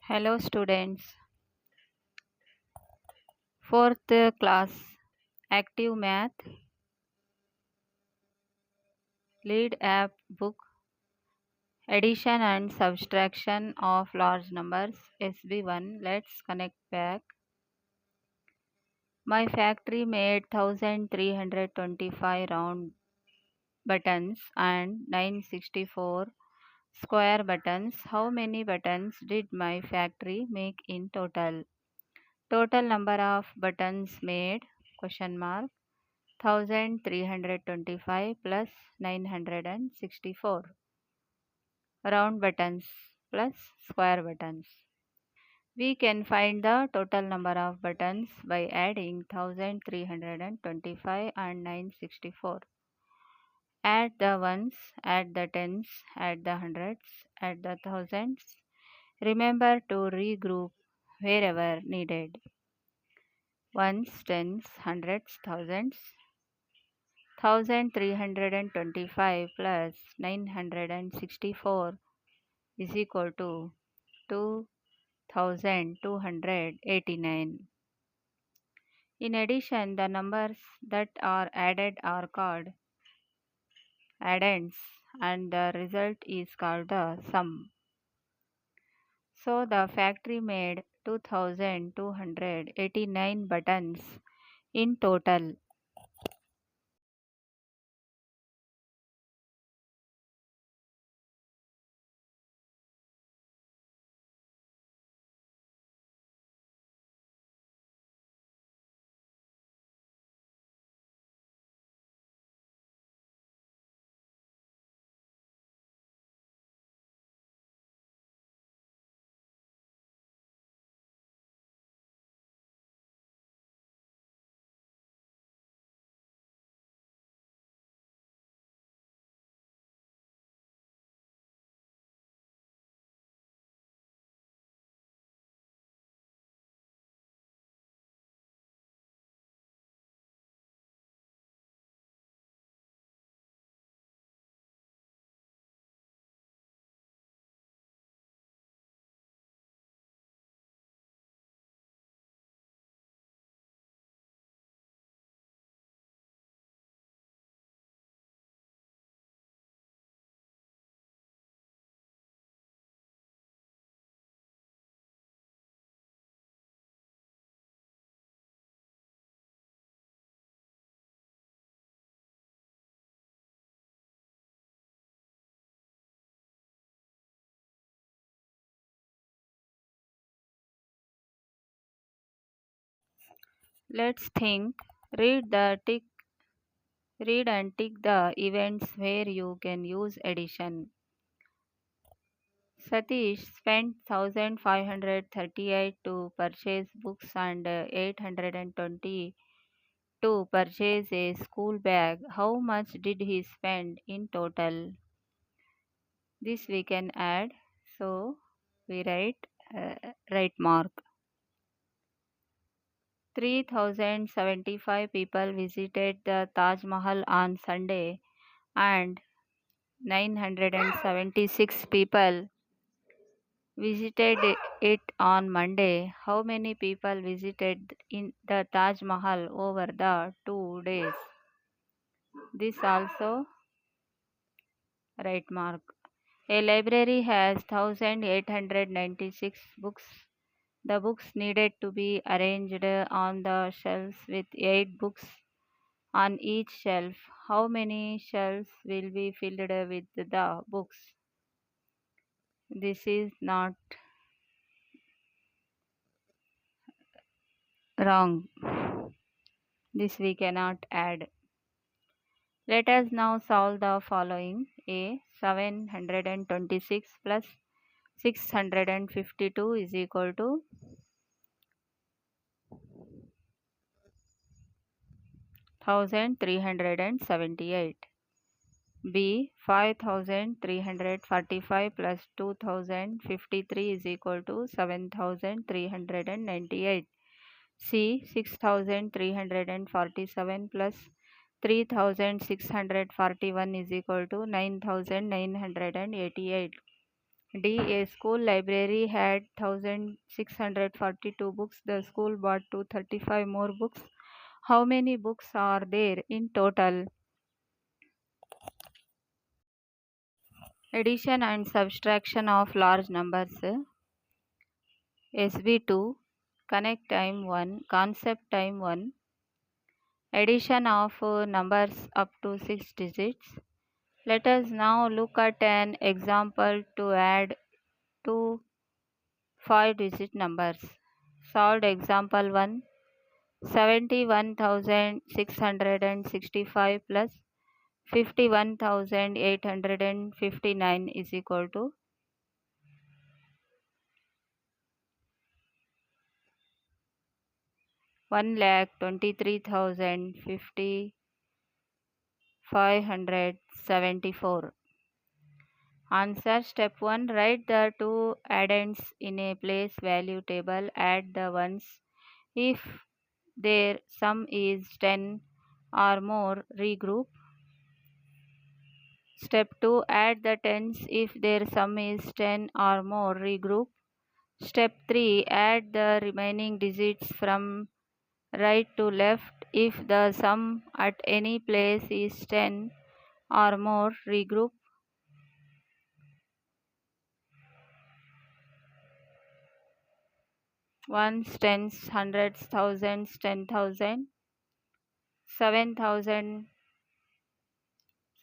Hello students, 4th class Active Math Lead App Book Addition and Subtraction of Large Numbers SB-1. Let's connect back. My factory made 1325 round buttons and 964 square buttons. How many buttons did my factory make in total? Total number of buttons made? Question mark. 1325 plus 964 round buttons plus square buttons. We can find the total number of buttons by adding 1325 and 964. Add the ones, add the tens, add the hundreds, add the thousands. Remember to regroup wherever needed. Ones, tens, hundreds, thousands. 1325 plus 964 is equal to 2289. In addition, the numbers that are added are called addends and the result is called the sum. So the factory made 2289 buttons in total. Let's think. Read and tick the events where you can use addition. Satish spent 1538 to purchase books and 820 to purchase a school bag. How much did he spend in total? This we can add. So we write right mark. 3075 people visited the Taj Mahal on Sunday and 976 people visited it on Monday. How many people visited in the Taj Mahal over the 2 days? This also right mark. A library has 1896 books. The books needed to be arranged on the shelves with 8 books on each shelf. How many shelves will be filled with the books? This is not wrong. This we cannot add. Let us now solve the following. A 726 plus 652 is equal to 1378. B 5345 plus 2053 is equal to 7398. C 6347 plus 3641 is equal to 9988. D. A school library had 1642 books. The school bought 235 more books. How many books are there in total? Addition and subtraction of large numbers. SB-2, connect time 1, concept time 1. Addition of numbers up to 6 digits. Let us now look at an example to add two 5-digit numbers. Solved example 1. 71,665 plus 51,859 is equal to 1,23,574. Answer. Step 1. Write the two addends in a place value table. Add the ones if their sum is 10 or more. Regroup. Step 2. Add the tens if their sum is 10 or more. Regroup. Step 3. Add the remaining digits from right to left if the sum at any place is 10 or more. Regroup. Ones, tens, hundreds, thousands, 10,000, 7,000,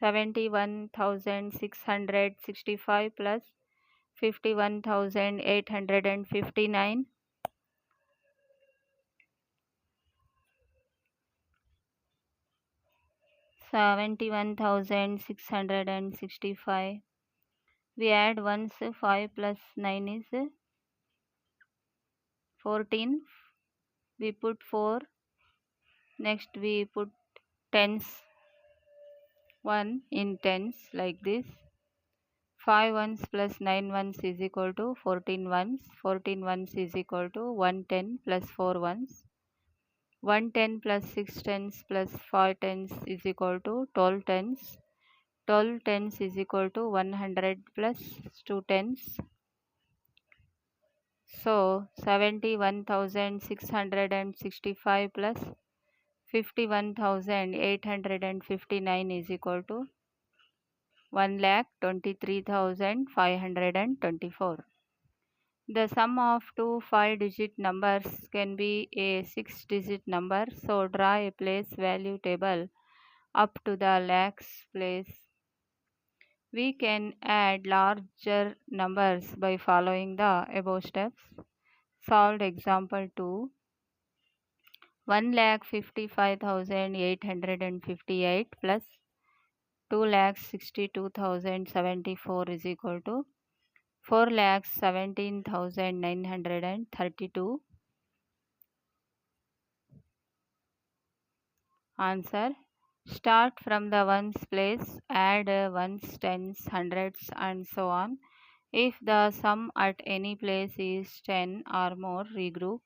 71,665 plus 51,859. 71,665. We add ones, 5 plus 9 is 14. We put 4. Next we put tens, 1 in tens like this. 5 ones plus 9 ones is equal to 14 ones. 14 ones is equal to 110 plus 4 ones. 110 plus 6 tens plus 5 tens is equal to 12 tens. 12 tens is equal to 100 plus 2 tens. So 71,665 plus 51,859 is equal to 1,23,524. The sum of two 5-digit numbers can be a 6-digit number. So draw a place value table up to the lakhs place. We can add larger numbers by following the above steps. Solved example 2. 1,55,858 plus 2,62,074 is equal to 4,17,932. Answer. Start from the ones place, add ones, tens, hundreds and so on. If the sum at any place is 10 or more, regroup.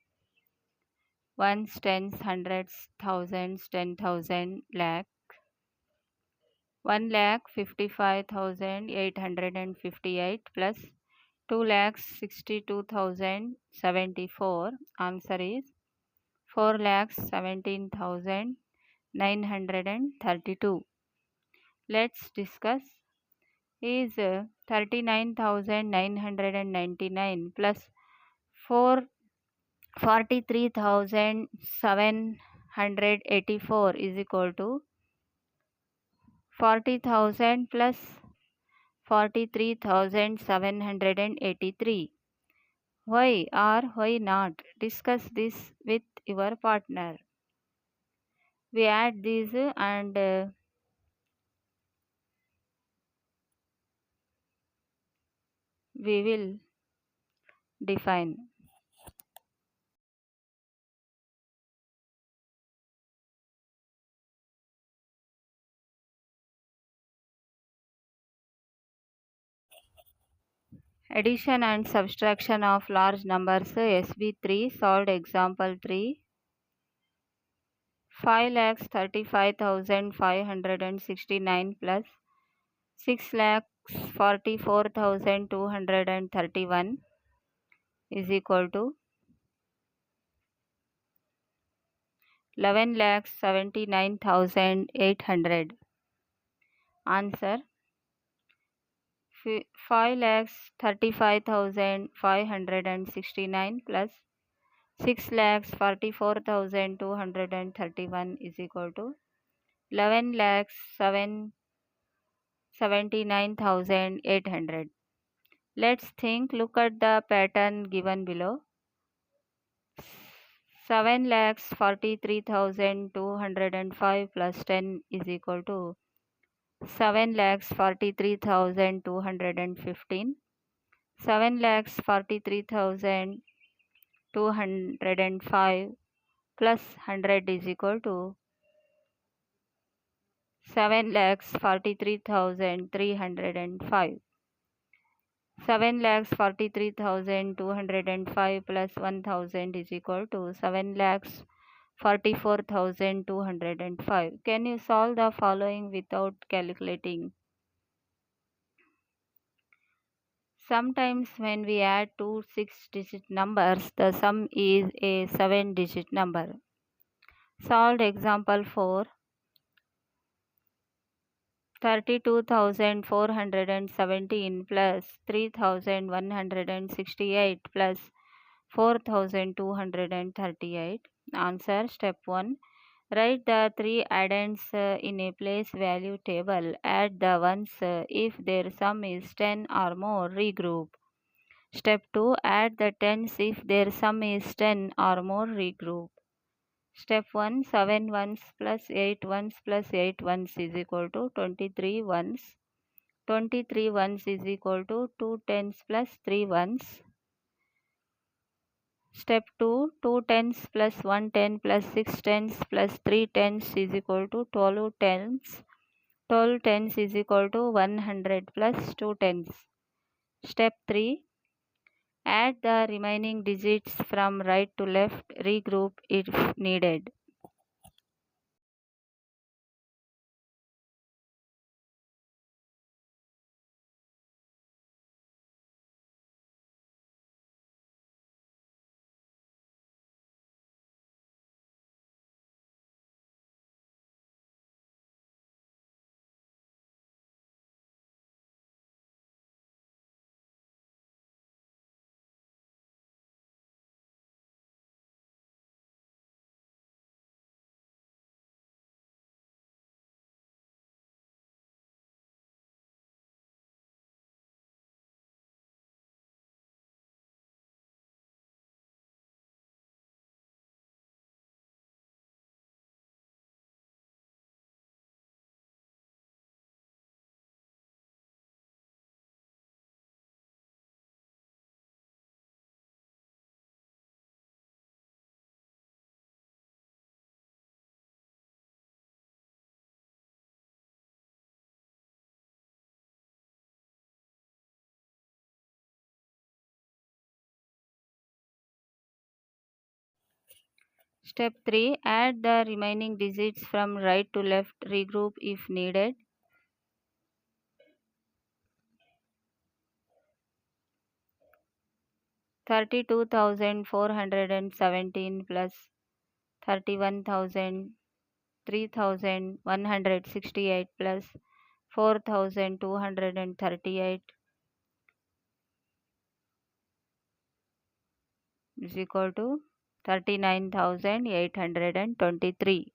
Ones, tens, hundreds, thousands, 10,000, lakh. 1,55,858 plus 2,62,074. Answer is 4,17,932. Let's discuss. Is 39,999 plus 43,784 is equal to 40,000 plus 43,783. Why or why not? Discuss this with your partner. We add these and we will define. Addition and subtraction of large numbers. SB-3. Solved example 3. 5,35,569 plus 6,00,000 44,231 is equal to 11,79,800. Answer: 5,35,569 plus 6,44,231 is equal to 11,79,800. Let's think. Look at the pattern given below. 7,43,205 plus 10 is equal to 7,43,215. 7,43,205 plus 100 is equal to 7,43,305. 7,43,205 plus 1,000 is equal to 7,44,205. Can you solve the following without calculating? Sometimes when we add two 6-digit numbers, the sum is a 7-digit number. Solved example 4. 32,417 plus 3,168 plus 4,238. Answer: Step 1. Write the three addends in a place value table. Add the ones if their sum is 10 or more. Regroup. Step 2. Add the tens if their sum is 10 or more. Regroup. Step 1. 7 ones plus 8 ones plus 8 ones is equal to 23 ones. 23 ones is equal to 2 tens plus 3 ones. Step 2. 2 tens plus 1 10 plus 6 tens plus 3 tens is equal to 12 tens. 12 tens is equal to 100 plus 2 tens. Step 3. Add the remaining digits from right to left. Regroup if needed. Step 3. Add the remaining digits from right to left. Regroup if needed. $32,417 plus 31,000, 3,168 plus 4,238 is equal to 39,823.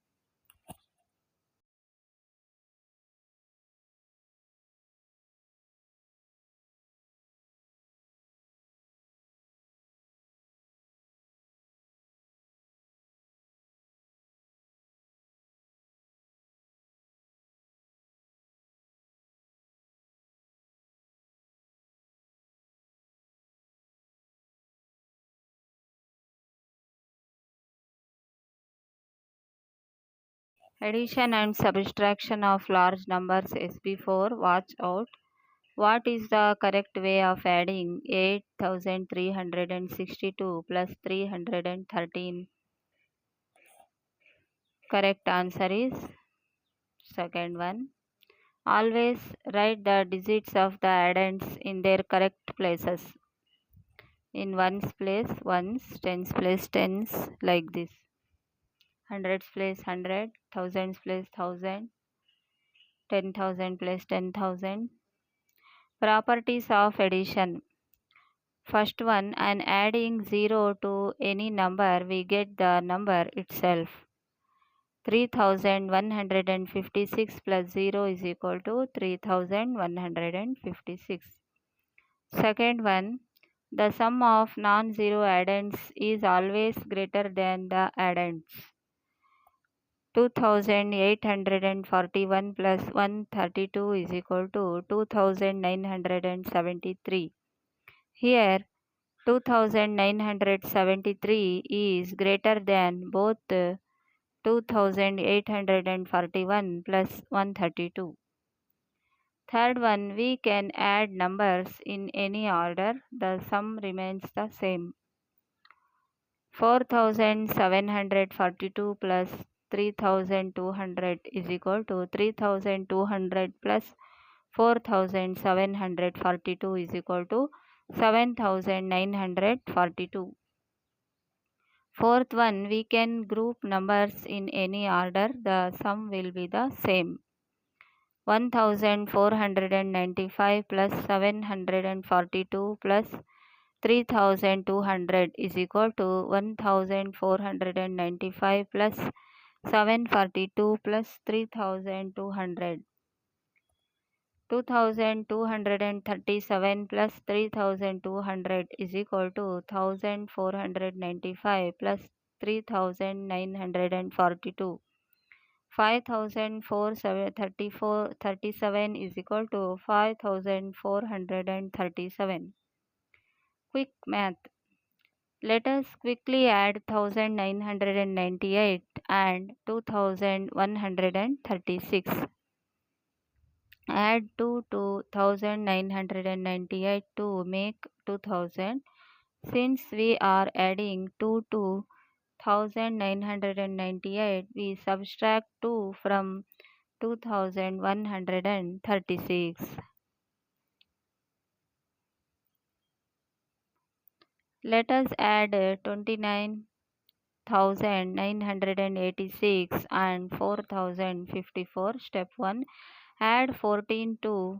Addition and subtraction of large numbers SB4. Watch out. What is the correct way of adding 8,362 plus 313? Correct answer is second one. Always write the digits of the addends in their correct places. In ones place ones, tens place tens, like this. Hundreds place hundred, thousands place thousand, 10,000 place 10,000. Properties of addition. First one, and adding 0 to any number, we get the number itself. 3156 plus 0 is equal to 3156. Second one, the sum of non-zero addends is always greater than the addends. 2841 plus 132 is equal to 2973. Here 2973 is greater than both 2841 plus 132. Third one, we can add numbers in any order. The sum remains the same. 4742 plus 3200 is equal to 3200 plus 4742 is equal to 7942. Fourth one, we can group numbers in any order. The sum will be the same. 1495 plus 742 plus 3200 is equal to 1495 plus 742 plus 3200. 2237 plus 3200 is equal to 1495 plus 3942. 5437 is equal to 5437. Quick math. Let us quickly add 1998 and 2136. Add 2 to 1998 to make 2000. Since we are adding 2 to 1998, we subtract 2 from 2136. Let us add 29,986 and 4054. Step 1. Add 14 to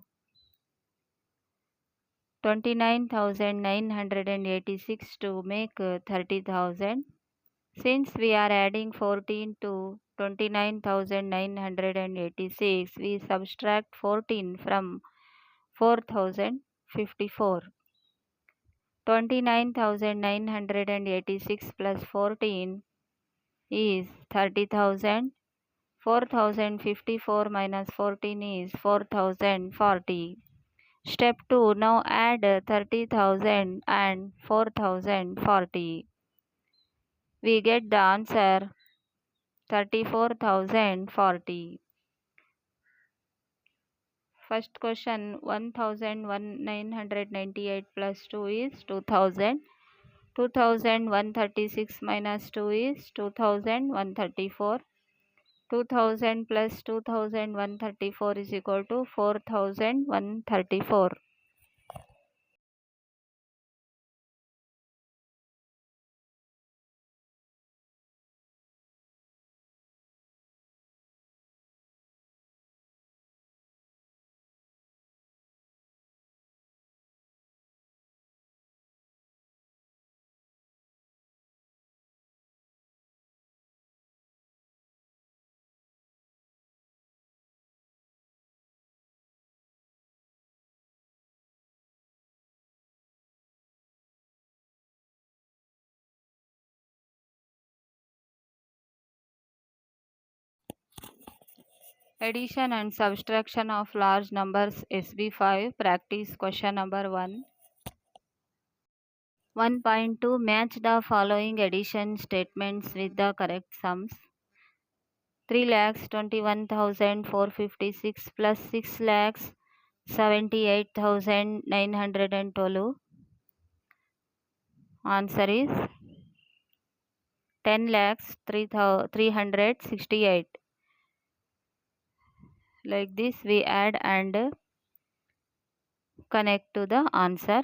29,986 to make 30,000. Since we are adding 14 to 29,986, we subtract 14 from 4,054. 29,986 plus 14 is 30,000. 4,054 minus 14 is 4,040. Step 2. Now add 30,000 and 4,040. We get the answer 34,040. First question, 1,998 plus 2 is 2,000. 2,136 minus 2 is 2,134. 2,000 plus 2,134 is equal to 4,134. Addition and subtraction of large numbers SB5. Practice question number 1. 1.2. Match the following addition statements with the correct sums. 3,21,456 plus 6,78,912. Answer is 10,368. Like this we add and connect to the answer.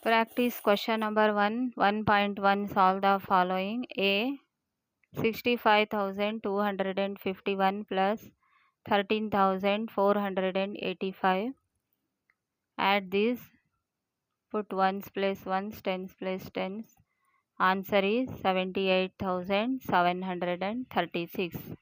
Practice question number 1. 1.1. Solve the following. A. 65,251 plus 13,485. Add these. Put ones place ones, tens place tens. Answer is 78,736.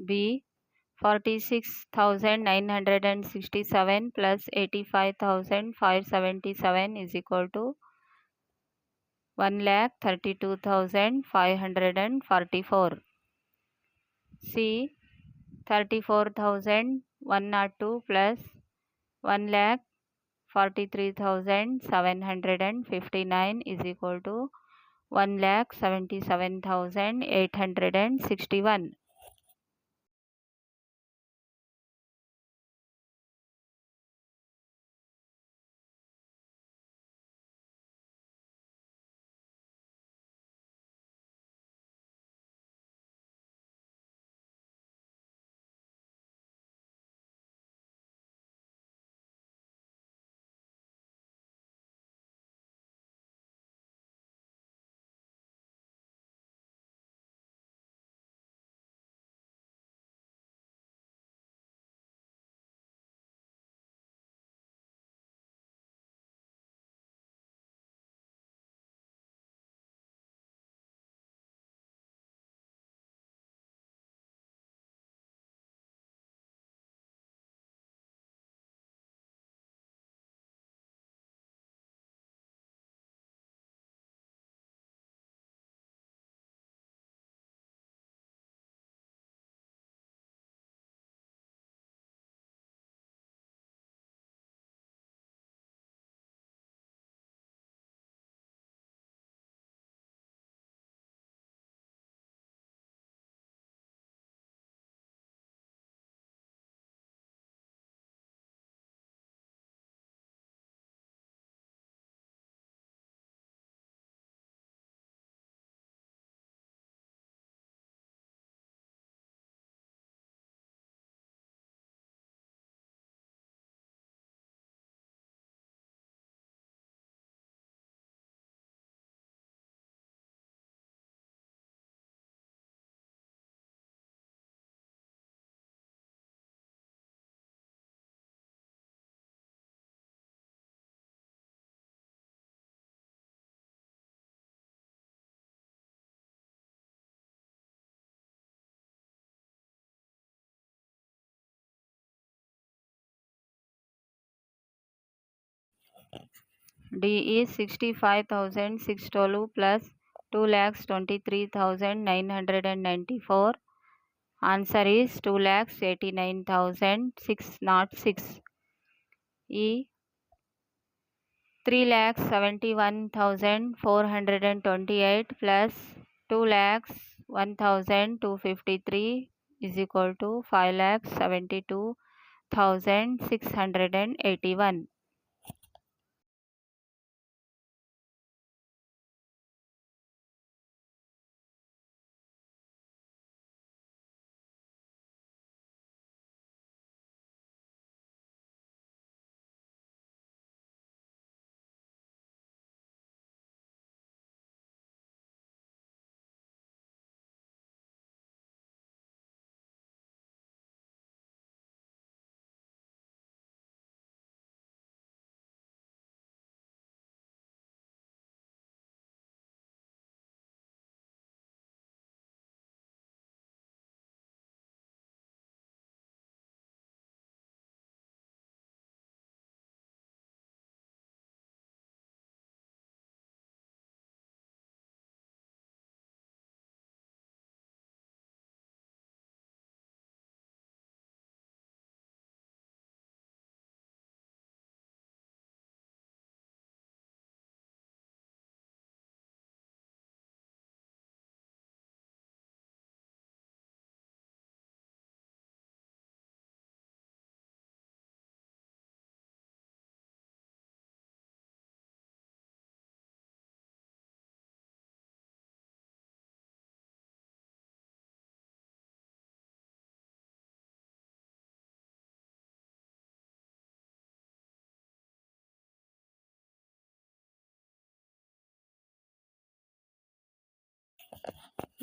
B. 46,967 plus 85,577 is equal to 1,32,544. C. 34,102 plus 1,43,759 is equal to 1,77,861. D is 65,612 plus 2,23,994. Answer is 2,89,606. E. 3,71,428 plus 2,01,253 is equal to 5,72,681.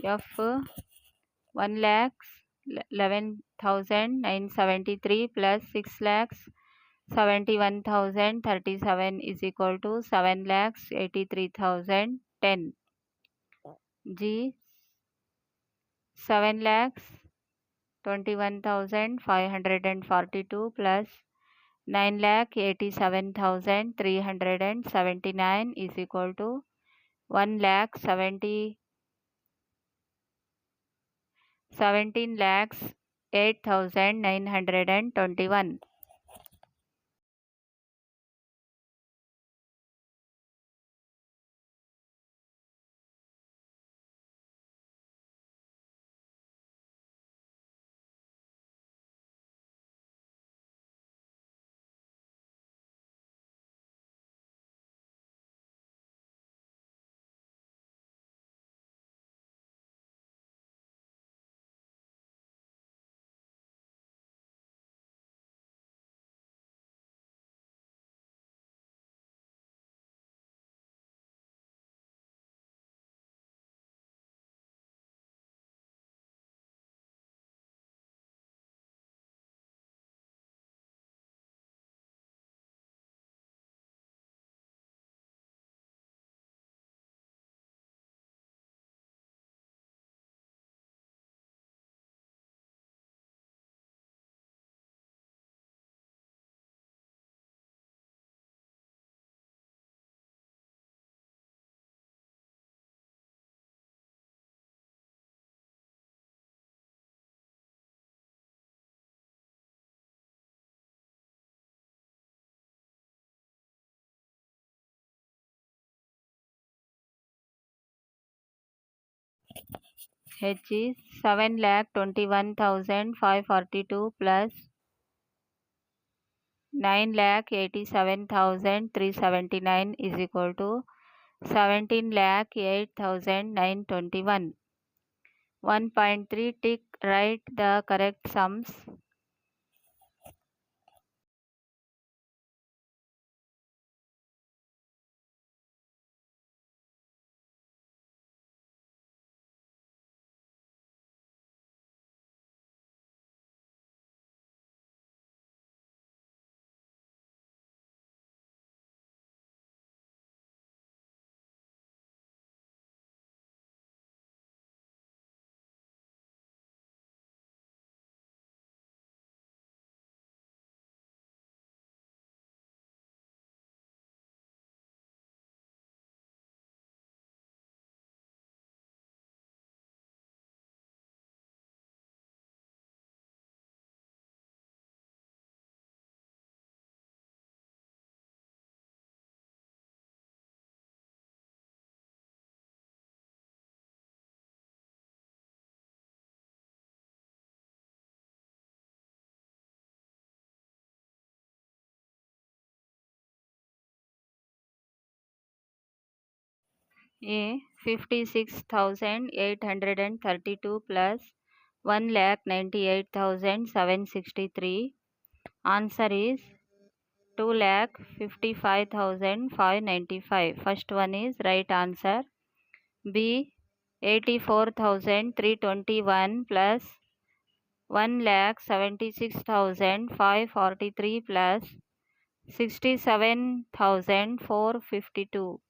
F 1,11,973 plus 6,71,037 is equal to 7,83,010. G 7,21,542 plus 9,87,379 is equal to 17,08,921. H is 7,21,542 plus 9,87,379 is equal to 17,08,921. 1.3 tick, write the correct sums. A 56,832 plus 1,98,763. Answer is 2,55,595. First one is right answer. B 84,321 plus 1,76,543 plus 67,452.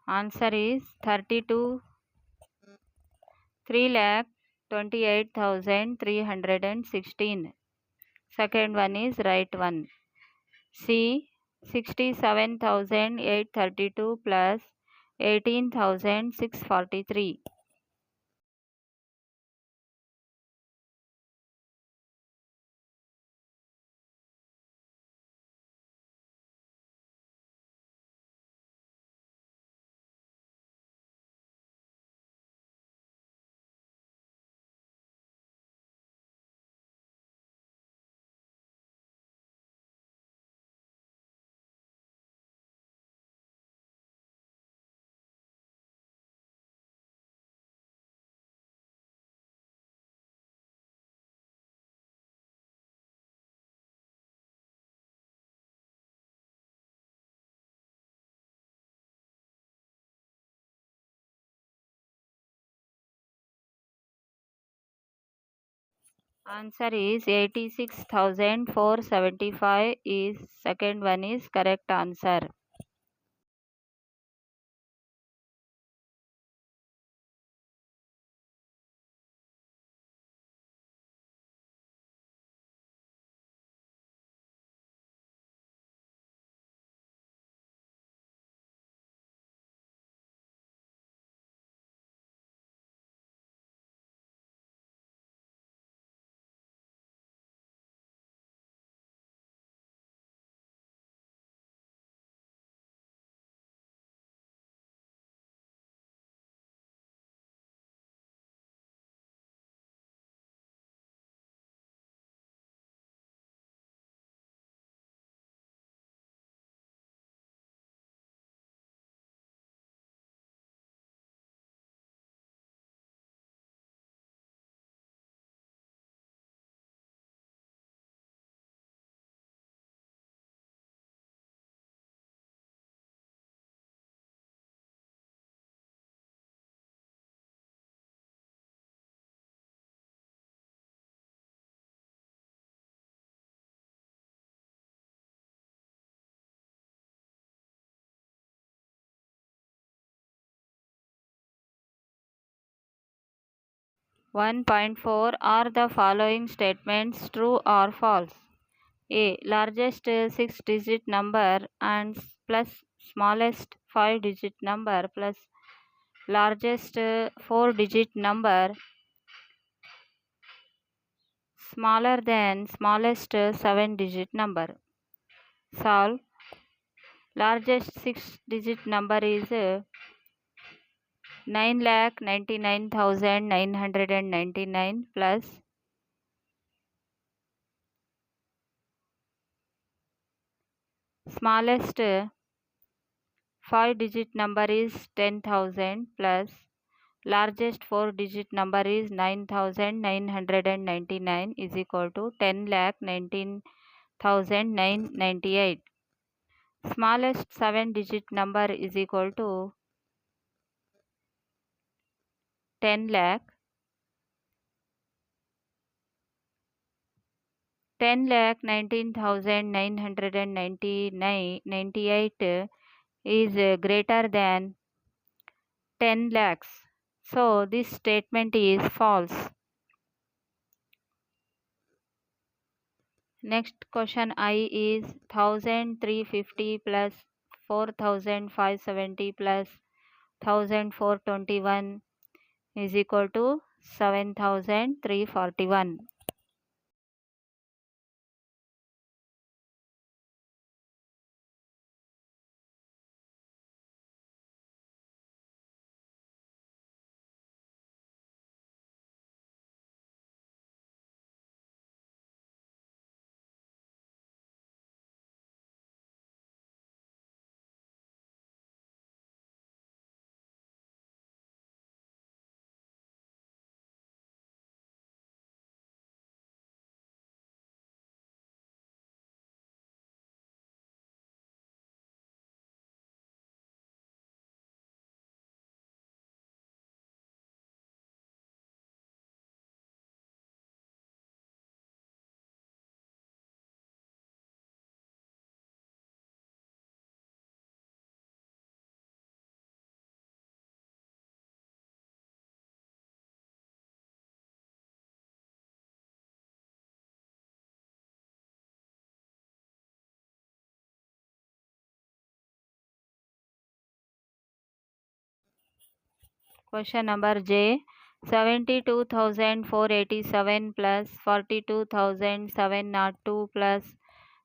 Answer is 3,28,316. Second one is right one. C 67,832 plus 18,643. Answer is 86,475 is second one is correct answer. One point four, are the following statements true or false? A. Largest 6-digit number and plus smallest 5-digit number plus largest 4-digit number smaller than smallest 7-digit number. Solve. Largest 6-digit number is 9,99,999 plus smallest 5-digit number is 10,000 plus largest 4-digit number is 9,999 is equal to 10,19,998. Smallest 7-digit number is equal to 10 lakh. 10,19,998 is greater than 10 lakhs. So this statement is false. Next question I is 1,350 plus 4,570 plus 1,421 is equal to 7,341. Question number J. 72,487 plus 42,702 plus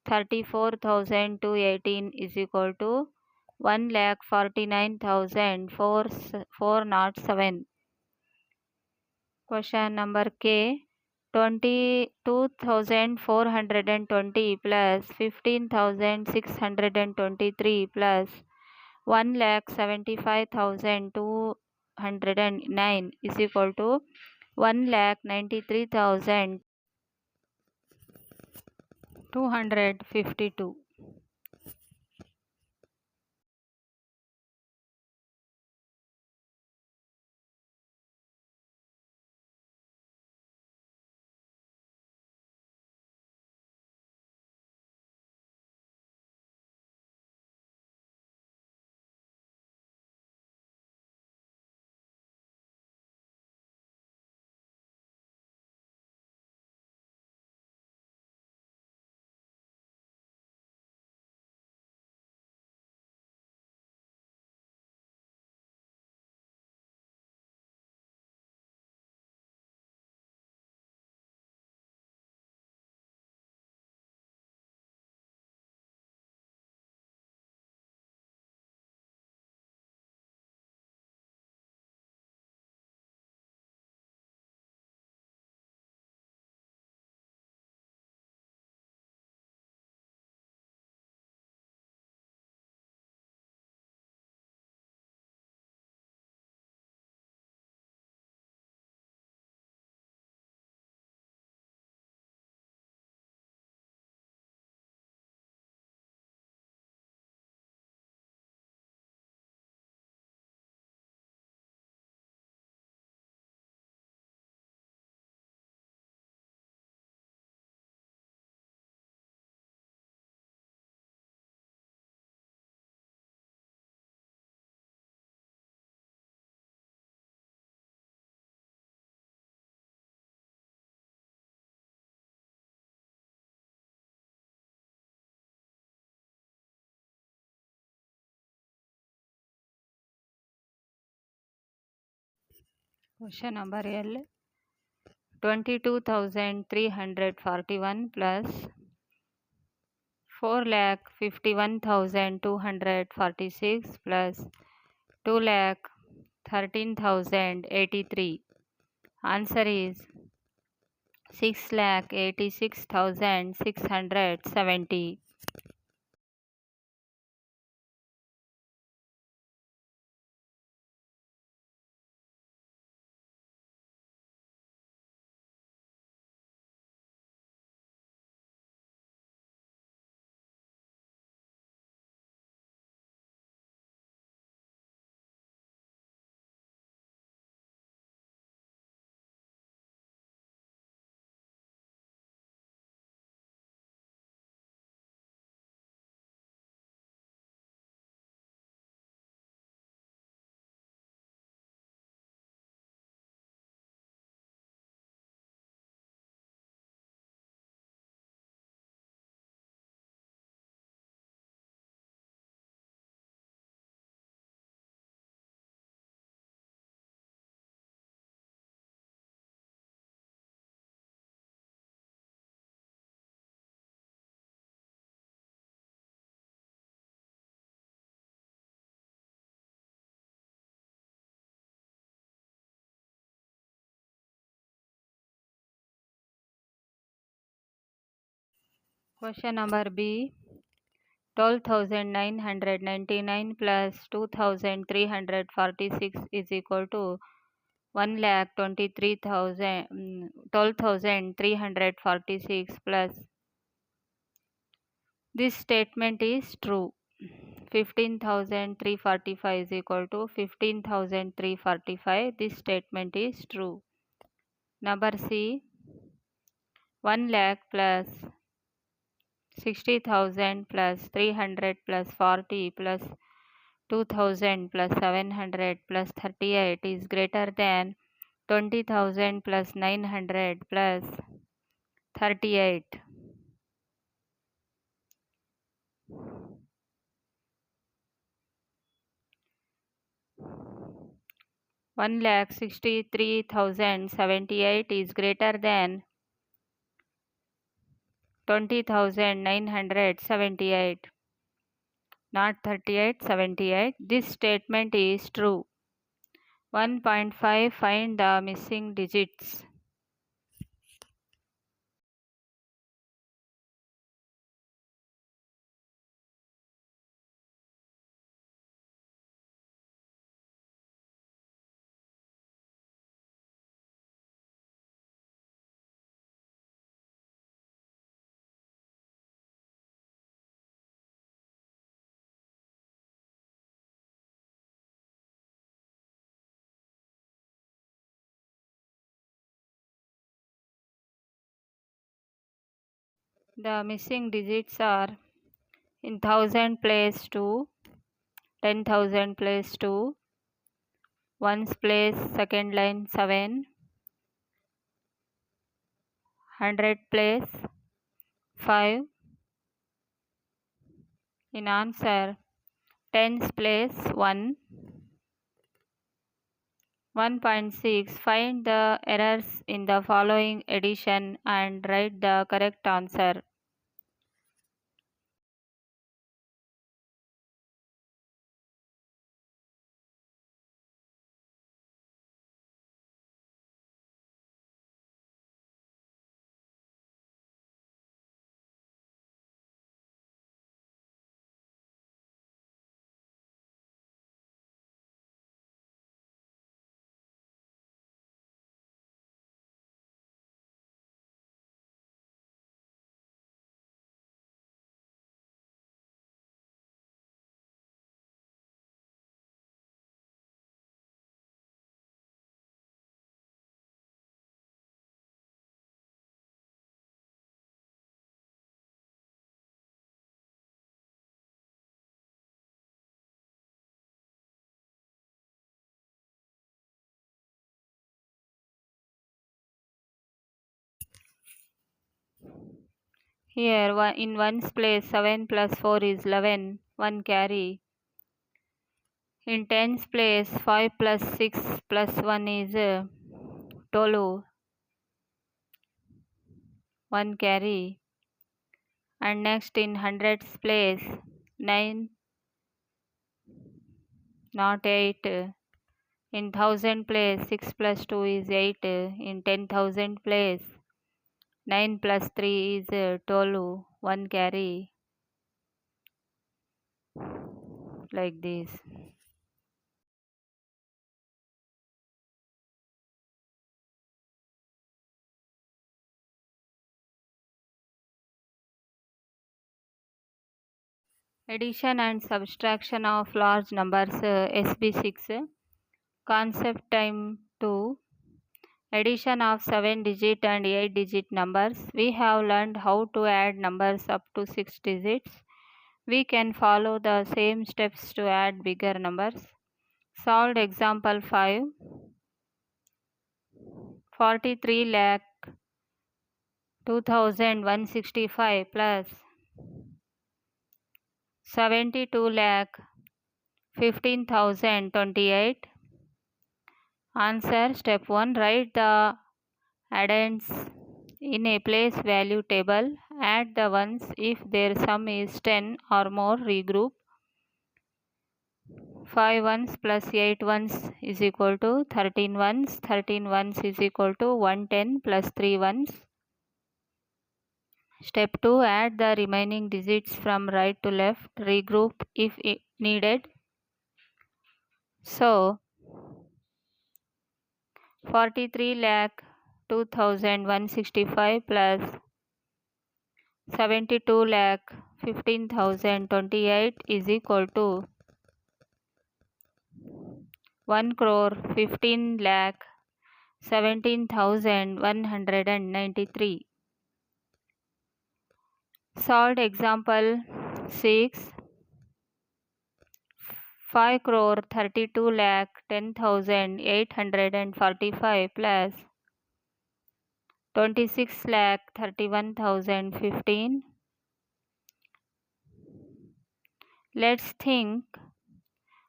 34,218 is equal to 1,49,407. Question number K. 22,420 plus 15,623 plus 1,75,209 is equal to 1,93,252. Question number L. 22,341 plus 4,51,246 plus 2,13,083. Answer is 6,86,670. Question number B. 12,999 plus 2,346 is equal to 1,23,000, 12,346 plus. This statement is true. 15,345 is equal to 15,345. This statement is true. Number C. 1 lakh plus 60,000 plus 300 plus 40 plus 2,000 plus 700 plus 38 is greater than 20,000 plus 900 plus 38. 1,63,078 is greater than 20,978, not 38, 78. This statement is true. 1.5. Find the missing digits. The missing digits are in 1,000 place 2, 10,000 place 2, ones place second line 7, 100 place 5. In answer, tens place 1. 1.6. Find the errors in the following addition and write the correct answer. Here in ones place 7 plus 4 is 11. 1 carry. In tens place, 5 plus 6 plus 1 is 12, 1 carry. And next in hundreds place, 9, not 8. In thousand place, 6 plus 2 is 8. In 10,000 place, 9 plus 3 is 12, 1 carry. Like this. Addition and subtraction of large numbers, SB-6. Concept time 2. Addition of 7-digit and 8-digit numbers. We have learned how to add numbers up to 6 digits. We can follow the same steps to add bigger numbers. Solved example 5. 43 lakh 2,165 plus 72 lakh 15,028. Answer. Step 1. Write the addends in a place value table. Add the ones if their sum is 10 or more. Regroup. 5 ones plus 8 ones is equal to 13 ones. 13 ones is equal to 110 plus 3 ones. Step 2. Add the remaining digits from right to left. Regroup if needed. So, 43 lakh 2,165 plus 72 lakh 15,028 is equal to 1 crore 15 lakh 17,193. Solved example 6. 5 crore 32 lakh 10,845 plus 26 lakh 31,015. Let's think,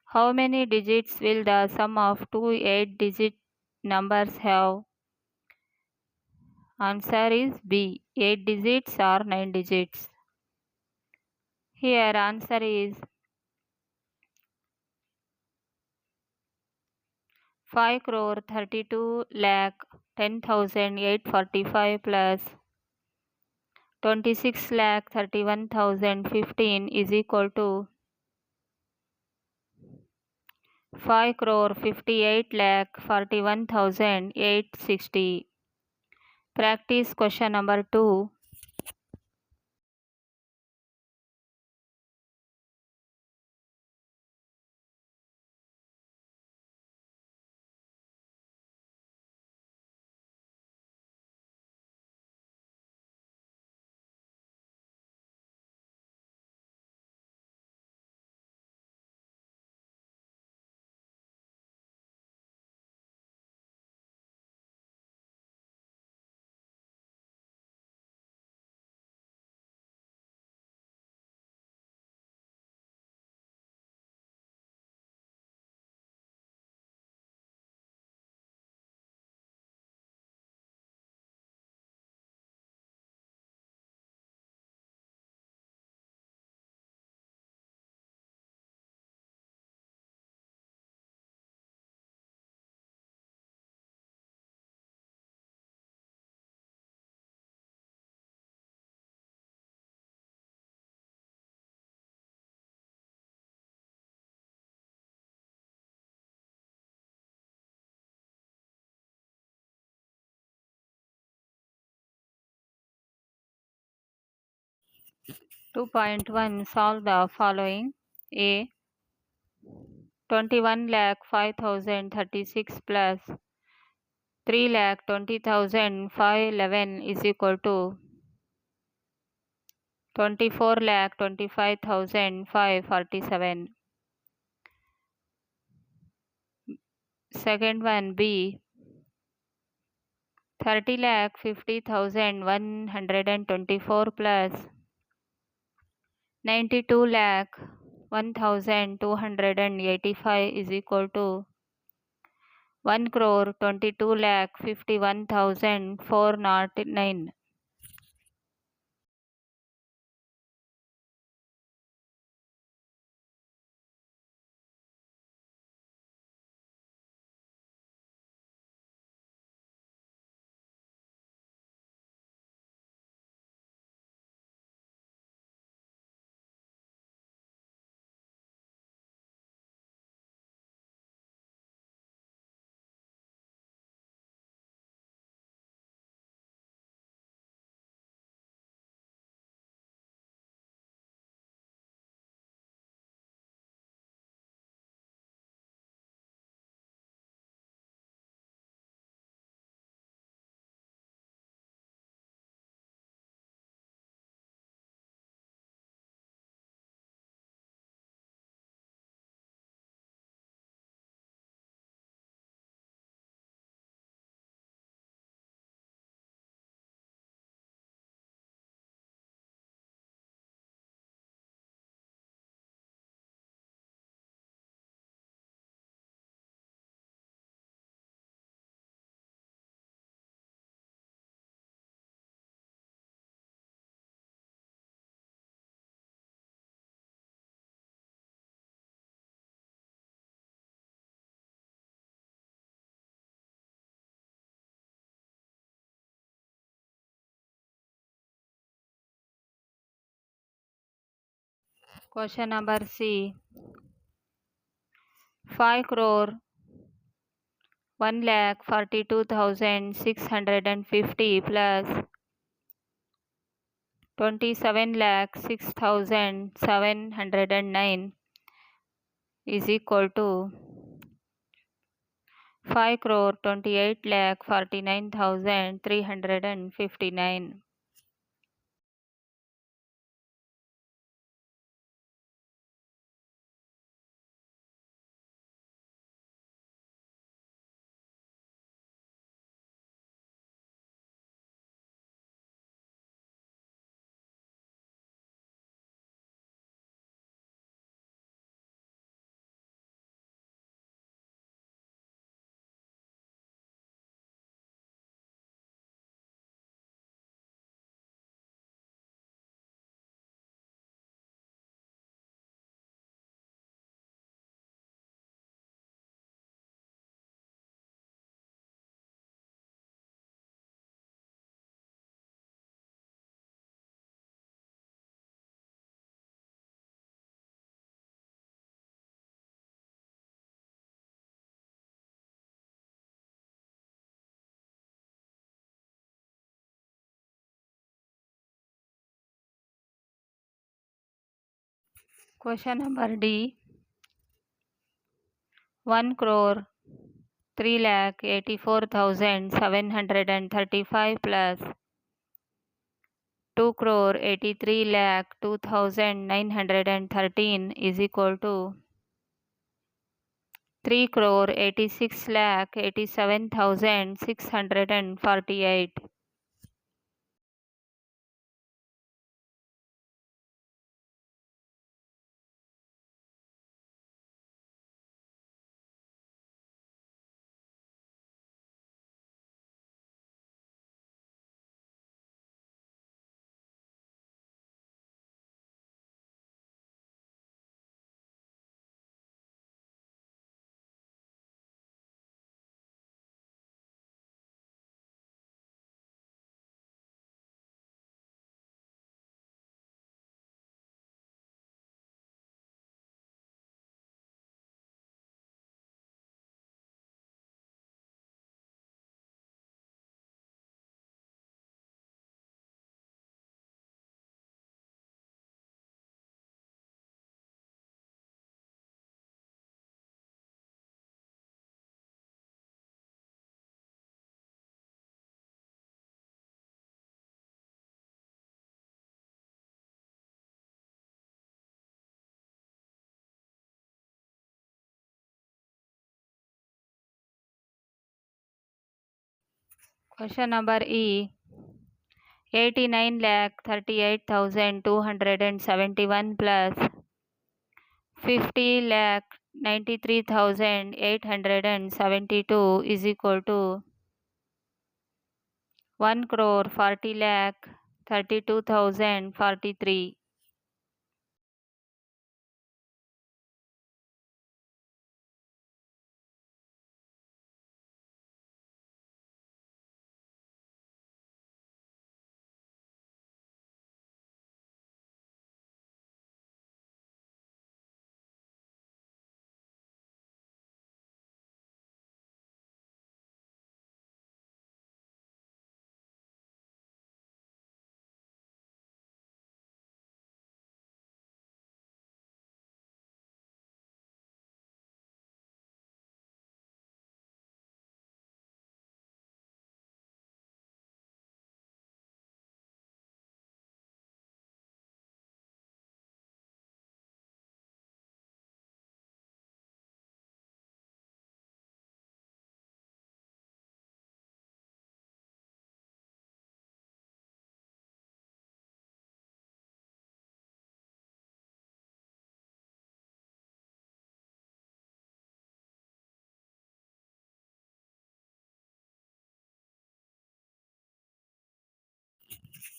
how many digits will the sum of two 8-digit numbers have? Answer is B. 8 digits or 9 digits. Here answer is 5 crore 32 lakh 10,845 plus 26 lakh 31,015 is equal to 5 crore 58 lakh 41,860. Practice question number 2. (2.1) Solve the following. A. 21 lakh 5,036 plus 3 lakh 20,511 is equal to 24 lakh 25,547. Second one, B. 30 lakh 50,124 plus 92 lakh 1285 is equal to 1,22,51,409. Question number C. 5 crore 1,42,650 plus 27,06,709 is equal to 5 crore 28,49,359. Question number D. 1 crore 3,84,735 plus 2 crore 83,02,913 is equal to 3 crore 86,87,648. Question number E. 89,38,271 plus 50 lakh 93,872 is equal to 1 crore 40 lakh 32,043.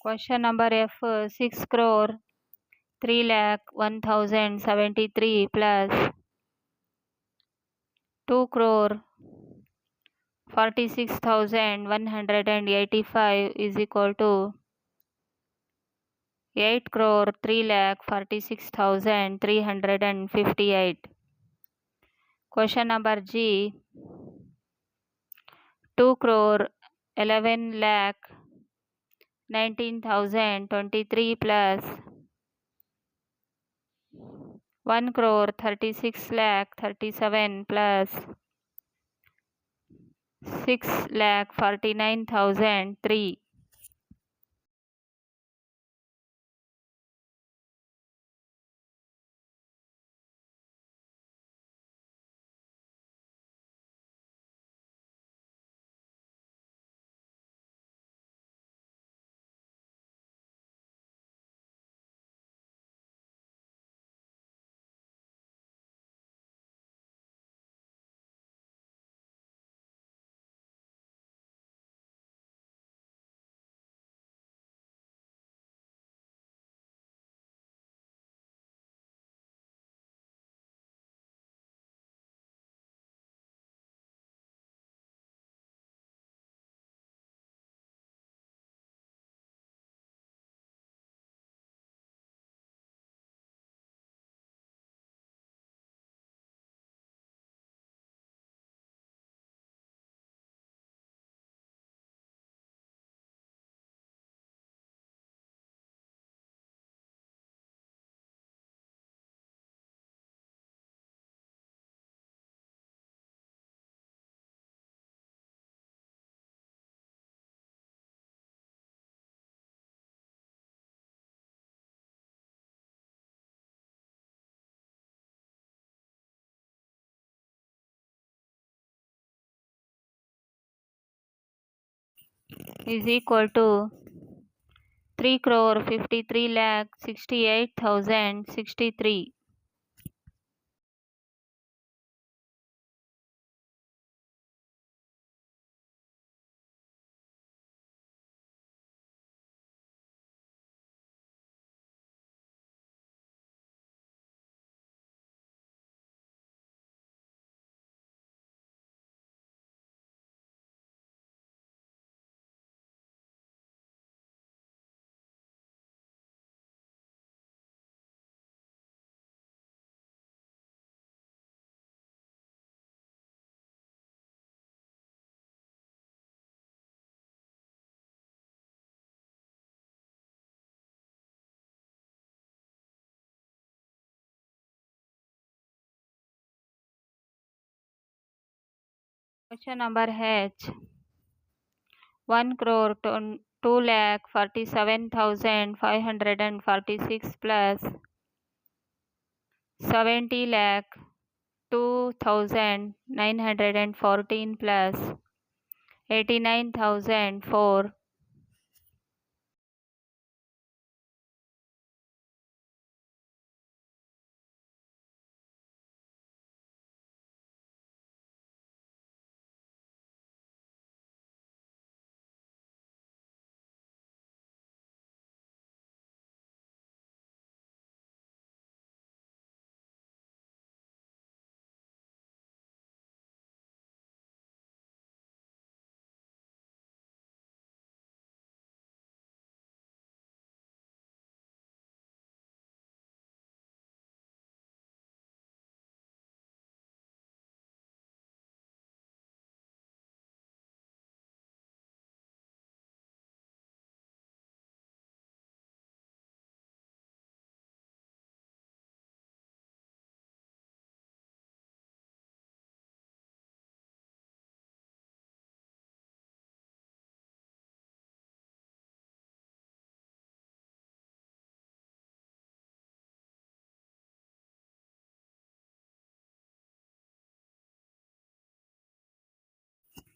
Question number F, 6 crore 3 lakh 1,073 plus 2 crore 46,185 is equal to 8 crore 3 lakh 46,358. Question number G, 2 crore 11 lakh 19,023 plus 1 crore 36 lakh 37 plus 6 lakh 49,003. Is equal to 3 crore 53 lakh 68,063. Question number H, 1 crore 2 lakh 47,546 plus 70 lakh 2,914 plus 89,004.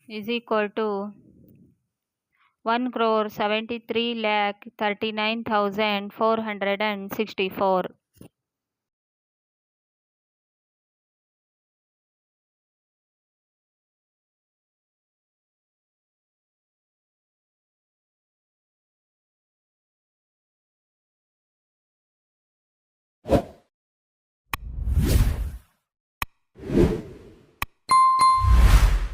is equal to 1 crore 73 lakh 39,464.